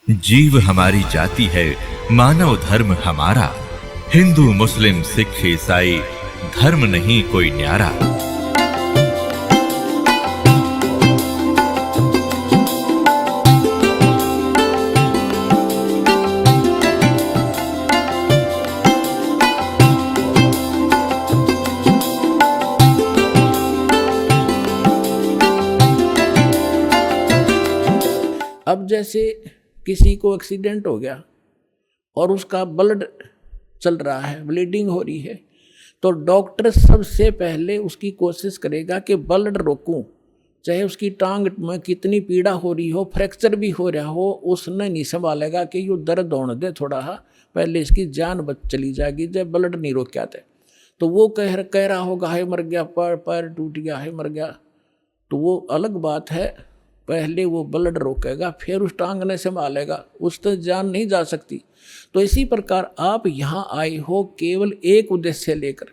जीव हमारी जाति है, मानव धर्म हमारा। हिंदू मुस्लिम सिख ईसाई धर्म नहीं कोई न्यारा। अब जैसे किसी को एक्सीडेंट हो गया और उसका ब्लड चल रहा है, ब्लीडिंग हो रही है, तो डॉक्टर सबसे पहले उसकी कोशिश करेगा कि ब्लड रोकूं, चाहे उसकी टांग में कितनी पीड़ा हो रही हो, फ्रैक्चर भी हो रहा हो, उसने नहीं संभालेगा कि ये दर्द होने दे थोड़ा पहले इसकी जान बच चली जाएगी जब ब्लड नहीं रोक थे। तो वो कह रहा होगा है मर गया, पैर टूट गया है मर गया, तो वो अलग बात है। पहले वो ब्लड रोकेगा, फिर उस टांग ने संभालेगा, उस तक जान नहीं जा सकती। तो इसी प्रकार आप यहाँ आए हो केवल एक उद्देश्य लेकर,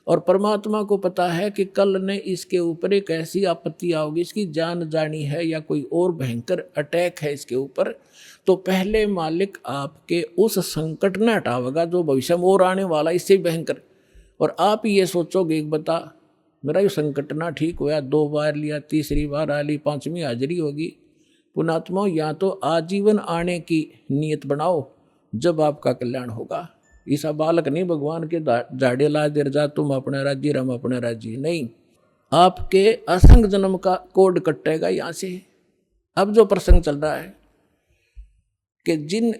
और परमात्मा को पता है कि कल ने इसके ऊपर एक ऐसी आपत्ति आओगी, इसकी जान जानी है या कोई और भयंकर अटैक है इसके ऊपर, तो पहले मालिक आपके उस संकट ने हटावेगा जो भविष्य में और आने वाला इससे भयंकर। और आप ये सोचोगे बता मेरा ये संकट ना ठीक हुआ, 2 बार लिया, तीसरी बार आ ली, 5वीं हाजिरी होगी। पुणात्मा या तो आजीवन आने की नीयत बनाओ जब आपका कल्याण होगा। ऐसा बालक नहीं भगवान के झाड़े ला देर जा तुम अपने राज्य रम अपने राज्य, नहीं, आपके असंग जन्म का कोड कटेगा यहाँ से। अब जो प्रसंग चल रहा है कि जिन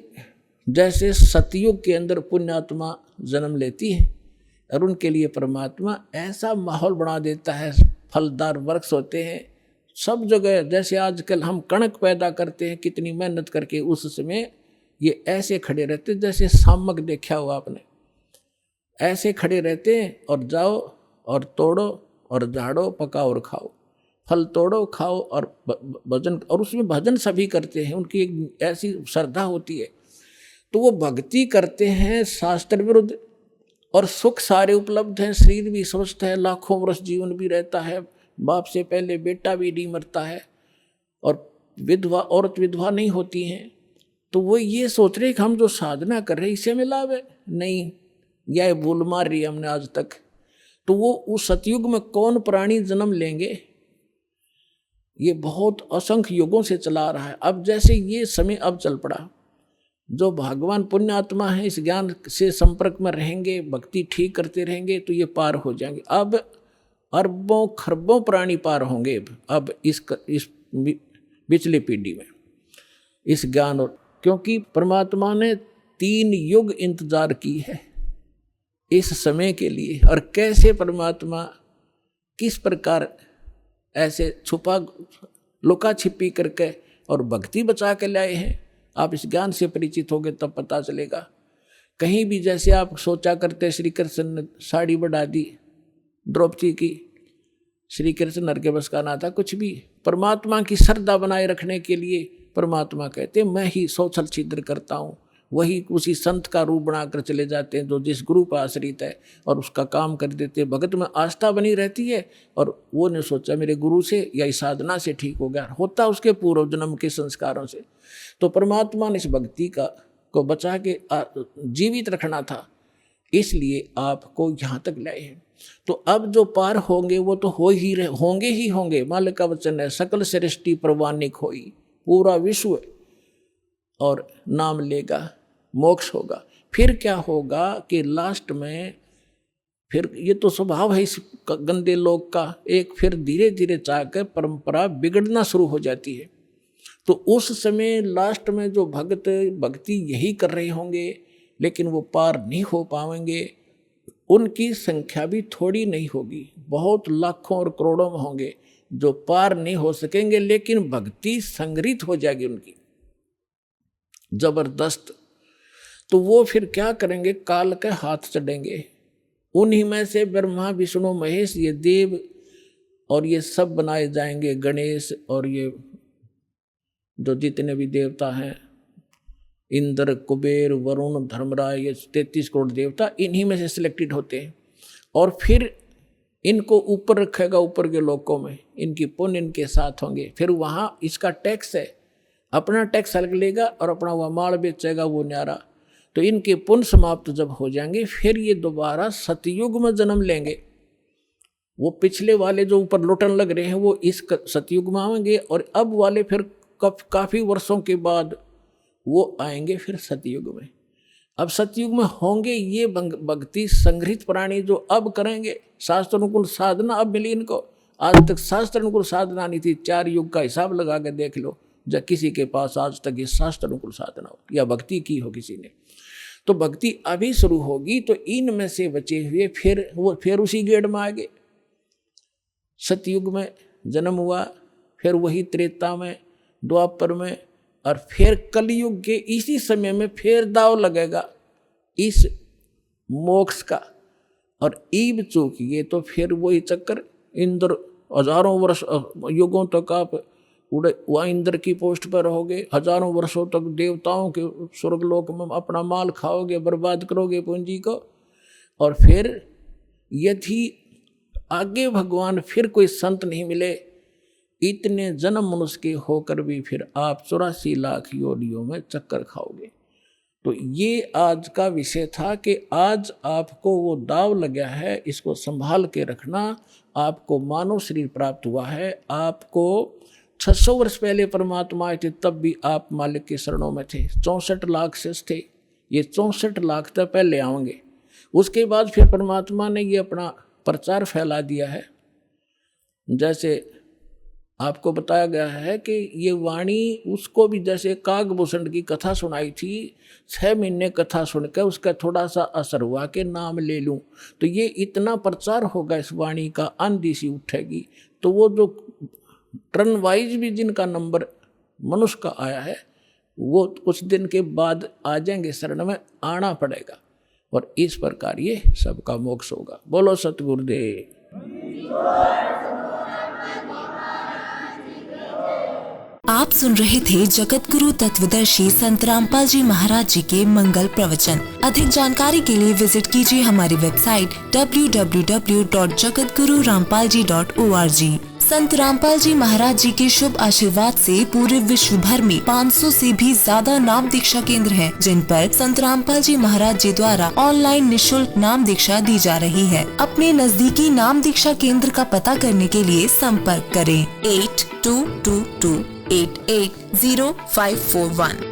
जैसे सतयुग के अंदर पुण्यात्मा जन्म लेती है और उनके लिए परमात्मा ऐसा माहौल बना देता है, फलदार वृक्ष होते हैं सब जगह। जैसे आजकल हम कणक पैदा करते हैं कितनी मेहनत करके, उस समय ये ऐसे खड़े रहते जैसे सामक देखा हुआ आपने, ऐसे खड़े रहते हैं और जाओ और तोड़ो और झाड़ो पकाओ और खाओ, फल तोड़ो खाओ और भजन, और उसमें भजन सभी करते हैं, उनकी एक ऐसी श्रद्धा होती है। तो वो भक्ति करते हैं शास्त्र विरुद्ध, और सुख सारे उपलब्ध हैं, शरीर भी स्वस्थ है, लाखों वर्ष जीवन भी रहता है, बाप से पहले बेटा भी नहीं मरता है, और विधवा औरत विधवा नहीं होती हैं। तो वो ये सोच रहे कि हम जो साधना कर रहे हैं इससे में लाभ है, नहीं, यह भूल मार रही है हमने आज तक। तो वो उस सतयुग में कौन प्राणी जन्म लेंगे, ये बहुत असंख्य युगों से चला रहा है। अब जैसे ये समय अब चल पड़ा, जो भगवान पुण्यात्मा है इस ज्ञान से संपर्क में रहेंगे, भक्ति ठीक करते रहेंगे तो ये पार हो जाएंगे। अब अरबों खरबों प्राणी पार होंगे अब इस पिछली पीढ़ी में इस ज्ञान, और क्योंकि परमात्मा ने 3 युग इंतजार की है इस समय के लिए। और कैसे परमात्मा किस प्रकार ऐसे छुपा लुका छिपी करके और भक्ति बचा के लाए हैं, आप इस ज्ञान से परिचित होगे तब पता चलेगा। कहीं भी जैसे आप सोचा करते श्री कृष्ण ने साड़ी बढ़ा दी द्रौपदी की, श्री कृष्ण नर के बस का ना था कुछ भी। परमात्मा की श्रद्धा बनाए रखने के लिए परमात्मा कहते मैं ही 100 छल छिद्र करता हूँ, वही उसी संत का रूप बनाकर चले जाते हैं जो जिस गुरु पर आश्रित है और उसका काम कर देते। भगत में आस्था बनी रहती है, और वो ने सोचा मेरे गुरु से या इस साधना से ठीक हो गया, होता उसके पूर्व जन्म के संस्कारों से। तो परमात्मा ने इस भक्ति को बचा के जीवित रखना था, इसलिए आपको यहाँ तक लाए हैं। तो अब जो पार होंगे वो तो होंगे ही होंगे। मालिक का वचन है सकल सृष्टि प्रवानिक होई, पूरा विश्व और नाम लेगा, मोक्ष होगा। फिर क्या होगा कि लास्ट में फिर ये तो स्वभाव है इस गंदे लोग का, एक फिर धीरे धीरे चाहकर परंपरा बिगड़ना शुरू हो जाती है। तो उस समय लास्ट में जो भक्त भक्ति यही कर रहे होंगे लेकिन वो पार नहीं हो पाएंगे, उनकी संख्या भी थोड़ी नहीं होगी, बहुत लाखों और करोड़ों में होंगे जो पार नहीं हो सकेंगे, लेकिन भक्ति संग्रहित हो जाएगी उनकी जबरदस्त। तो वो फिर क्या करेंगे, काल के हाथ चढ़ेंगे। उन्हीं में से ब्रह्मा विष्णु महेश ये देव और ये सब बनाए जाएंगे, गणेश और ये जो जितने भी देवता हैं, इंद्र कुबेर वरुण धर्मराज, ये 33 करोड़ देवता इन्हीं में से सिलेक्टेड होते हैं। और फिर इनको ऊपर रखेगा, ऊपर के लोकों में इनकी पुण्य इनके साथ होंगे। फिर वहाँ इसका टैक्स है, अपना टैक्स अलग लेगा और अपना वह माल बेचेगा वो न्यारा। तो इनके पुण्य समाप्त जब हो जाएंगे फिर ये दोबारा सतयुग में जन्म लेंगे। वो पिछले वाले जो ऊपर लुटन लग रहे हैं वो इस सतयुग में आएंगे और अब वाले फिर काफ़ी वर्षों के बाद वो आएंगे फिर सतयुग में। अब सतयुग में होंगे ये भक्ति संग्रहित प्राणी जो अब करेंगे। शास्त्र अनुकूल साधना अब मिली इनको। आज तक शास्त्र अनुकूल साधना नहीं थी। 4 युग का हिसाब लगा के देख लो, जब किसी के पास आज तक ये शास्त्र अनुकूल साधना हो या भक्ति की हो किसी ने। तो भक्ति अभी शुरू होगी तो इनमें से बचे हुए फिर उसी गेड़ में आ गए। सतयुग में जन्म हुआ, फिर वही त्रेता में, द्वापर में, और फिर कलयुग के इसी समय में फिर दाव लगेगा इस मोक्ष का। और ईब चूकिए तो फिर वही चक्कर, इंद्र हजारों वर्ष युगों तक आप वह इंद्र की पोस्ट पर रहोगे, हजारों वर्षों तक देवताओं के स्वर्गलोक में अपना माल खाओगे, बर्बाद करोगे पूंजी को। और फिर यदि आगे भगवान फिर कोई संत नहीं मिले, इतने जन्म मनुष्य के होकर भी फिर आप 84 लाख योनियों में चक्कर खाओगे। तो ये आज का विषय था कि आज आपको वो दाव लगा है, इसको संभाल के रखना। आपको मानव शरीर प्राप्त हुआ है। आपको 600 वर्ष पहले परमात्मा आए थे, तब भी आप मालिक के शरणों में थे। 64 लाख शेष थे, ये 64 लाख तक पहले आएंगे। उसके बाद फिर परमात्मा ने ये अपना प्रचार फैला दिया है। जैसे आपको बताया गया है कि ये वाणी उसको भी, जैसे कागभूषण की कथा सुनाई थी, 6 महीने कथा सुनकर उसका थोड़ा सा असर हुआ कि नाम ले लूं, तो ये इतना प्रचार होगा इस वाणी का, आंधी सी उठेगी। तो वो जो टर्न वाइज भी जिनका नंबर मनुष्य का आया है वो कुछ दिन के बाद आ जाएंगे, शरण में आना पड़ेगा और इस प्रकार ये सबका मोक्ष होगा। बोलो सतगुरुदेव। आप सुन रहे थे जगत गुरु तत्वदर्शी संत रामपाल जी महाराज जी के मंगल प्रवचन। अधिक जानकारी के लिए विजिट कीजिए हमारी वेबसाइट www.jagatgururampalji.org। संत रामपाल जी महाराज जी के शुभ आशीर्वाद से पूरे विश्व भर में 500 से भी ज्यादा नाम दीक्षा केंद्र हैं, जिन पर संत रामपाल जी महाराज जी द्वारा ऑनलाइन निशुल्क नाम दीक्षा दी जा रही है। अपने नजदीकी नाम दीक्षा केंद्र का पता करने के लिए संपर्क करें 8222880541।